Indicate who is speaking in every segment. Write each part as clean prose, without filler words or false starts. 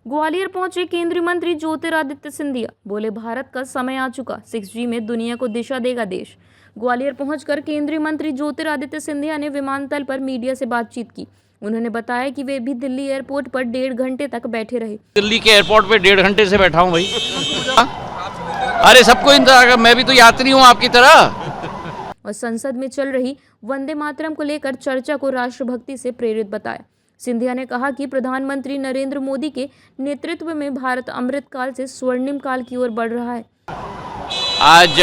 Speaker 1: ग्वालियर पहुंचे केंद्रीय मंत्री ज्योतिरादित्य सिंधिया। बोले, भारत का समय आ चुका, 6G में दुनिया को दिशा देगा देश। ग्वालियर पहुंचकर केंद्रीय मंत्री ज्योतिरादित्य सिंधिया ने विमानतल पर मीडिया से बातचीत की। उन्होंने बताया कि वे भी दिल्ली एयरपोर्ट पर 1.5 घंटे तक बैठे रहे।
Speaker 2: दिल्ली के एयरपोर्ट पे 1.5 घंटे से बैठा हूँ भाई। अरे सबको इंतजार, मैं भी तो यात्री हूँ आपकी तरह।
Speaker 1: और संसद में चल रही वंदे मातरम को लेकर चर्चा को राष्ट्रभक्ति से प्रेरित बताया। सिंधिया ने कहा कि प्रधानमंत्री नरेंद्र मोदी के नेतृत्व में भारत अमृत काल से स्वर्णिम काल की ओर बढ़ रहा है।
Speaker 2: आज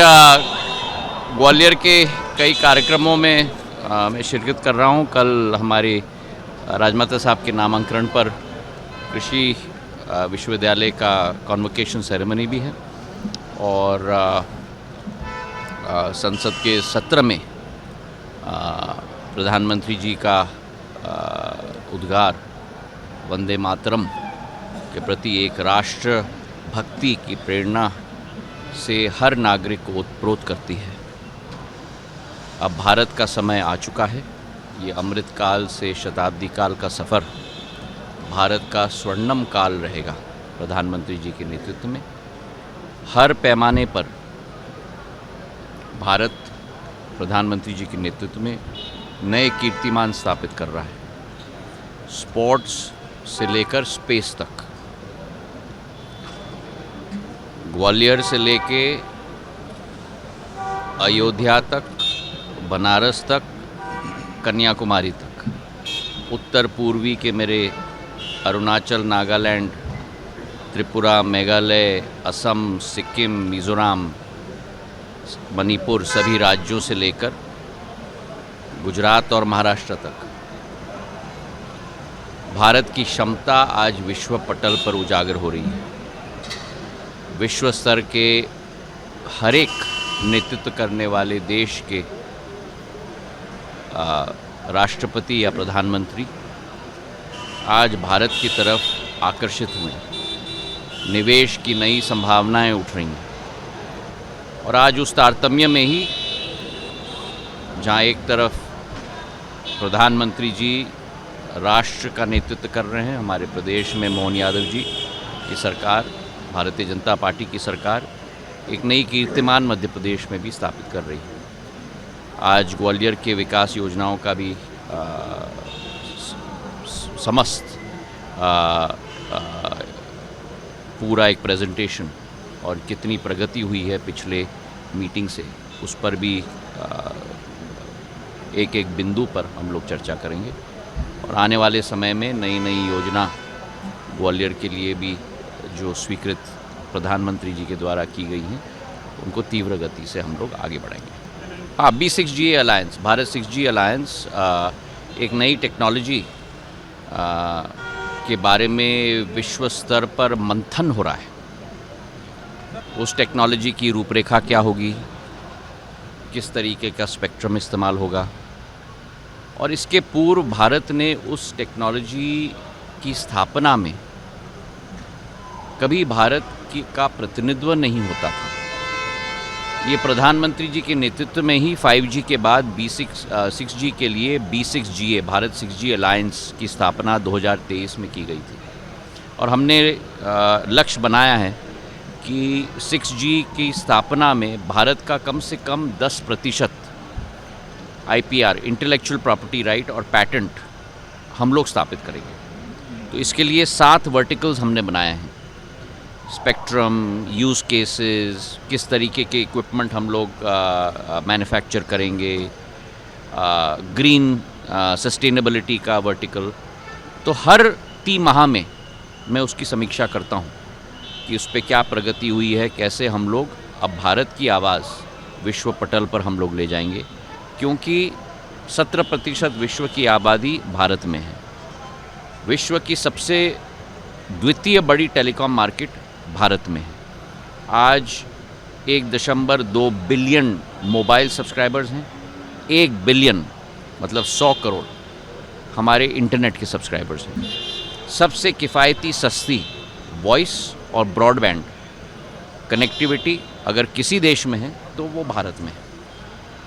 Speaker 2: ग्वालियर के कई कार्यक्रमों में मैं शिरकत कर रहा हूँ। कल हमारे राजमाता साहब के नामांकन पर कृषि विश्वविद्यालय का कॉन्वोकेशन सेरेमनी भी है और संसद के सत्र में प्रधानमंत्री जी का उद्गार वंदे मातरम के प्रति एक राष्ट्र भक्ति की प्रेरणा से हर नागरिक को ओतप्रोत करती है। अब भारत का समय आ चुका है। ये अमृत काल से शताब्दी काल का सफ़र भारत का स्वर्णिम काल रहेगा। प्रधानमंत्री जी के नेतृत्व में हर पैमाने पर भारत प्रधानमंत्री जी के नेतृत्व में नए कीर्तिमान स्थापित कर रहा है। स्पोर्ट्स से लेकर स्पेस तक, ग्वालियर से लेके अयोध्या तक, बनारस तक, कन्याकुमारी तक, उत्तर पूर्वी के मेरे अरुणाचल, नागालैंड, त्रिपुरा, मेघालय, असम, सिक्किम, मिज़ोरम, मणिपुर सभी राज्यों से लेकर गुजरात और महाराष्ट्र तक भारत की क्षमता आज विश्व पटल पर उजागर हो रही है। विश्व स्तर के हर एक नेतृत्व करने वाले देश के राष्ट्रपति या प्रधानमंत्री आज भारत की तरफ आकर्षित हुए। निवेश की नई संभावनाएं उठ रही हैं और आज उस तारतम्य में ही जहां एक तरफ प्रधानमंत्री जी राष्ट्र का नेतृत्व कर रहे हैं, हमारे प्रदेश में मोहन यादव जी की सरकार, भारतीय जनता पार्टी की सरकार एक नई कीर्तिमान मध्य प्रदेश में भी स्थापित कर रही है। आज ग्वालियर के विकास योजनाओं का भी समस्त पूरा एक प्रेजेंटेशन और कितनी प्रगति हुई है पिछले मीटिंग से, उस पर भी एक एक बिंदु पर हम लोग चर्चा करेंगे और आने वाले समय में नई नई योजना ग्वालियर के लिए भी जो स्वीकृत प्रधानमंत्री जी के द्वारा की गई हैं उनको तीव्र गति से हम लोग आगे बढ़ाएंगे। हाँ, B6G alliance, Bharat 6G alliance एक नई टेक्नोलॉजी के बारे में विश्व स्तर पर मंथन हो रहा है। उस टेक्नोलॉजी की रूपरेखा क्या होगी, किस तरीके का स्पेक्ट्रम इस्तेमाल होगा, और इसके पूर्व भारत ने उस टेक्नोलॉजी की स्थापना में कभी भारत का प्रतिनिधित्व नहीं होता था। ये प्रधानमंत्री जी के नेतृत्व में ही 5G के बाद 6G के लिए B6GA भारत 6G अलायंस की स्थापना 2023 में की गई थी और हमने लक्ष्य बनाया है कि 6G की स्थापना में भारत का कम से कम 10% IPR इंटेलेक्चुअल प्रॉपर्टी राइट और पैटेंट हम लोग स्थापित करेंगे। तो इसके लिए 7 वर्टिकल्स हमने बनाए हैं। स्पेक्ट्रम, यूज़ केसेस, किस तरीके के इक्विपमेंट हम लोग मैन्युफैक्चर करेंगे, ग्रीन सस्टेनेबिलिटी का वर्टिकल। तो हर तिमाही में मैं उसकी समीक्षा करता हूँ कि उस पर क्या प्रगति हुई है, कैसे हम लोग अब भारत की आवाज़ विश्व पटल पर हम लोग ले जाएंगे, क्योंकि 17% विश्व की आबादी भारत में है। विश्व की सबसे द्वितीय बड़ी टेलीकॉम मार्केट भारत में है। आज 1.2 बिलियन मोबाइल सब्सक्राइबर्स हैं। 1 बिलियन मतलब 100 करोड़ हमारे इंटरनेट के सब्सक्राइबर्स हैं। सबसे किफ़ायती सस्ती वॉइस और ब्रॉडबैंड कनेक्टिविटी अगर किसी देश में है तो वो भारत में है।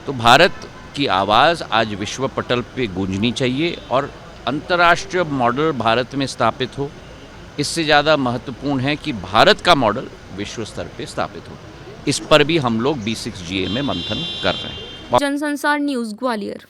Speaker 2: तो भारत की आवाज़ आज विश्व पटल पे गूंजनी चाहिए और अंतर्राष्ट्रीय मॉडल भारत में स्थापित हो, इससे ज़्यादा महत्वपूर्ण है कि भारत का मॉडल विश्व स्तर पे स्थापित हो। इस पर भी हम लोग B6GA में मंथन कर रहे हैं।
Speaker 1: जनसंसार न्यूज़ ग्वालियर।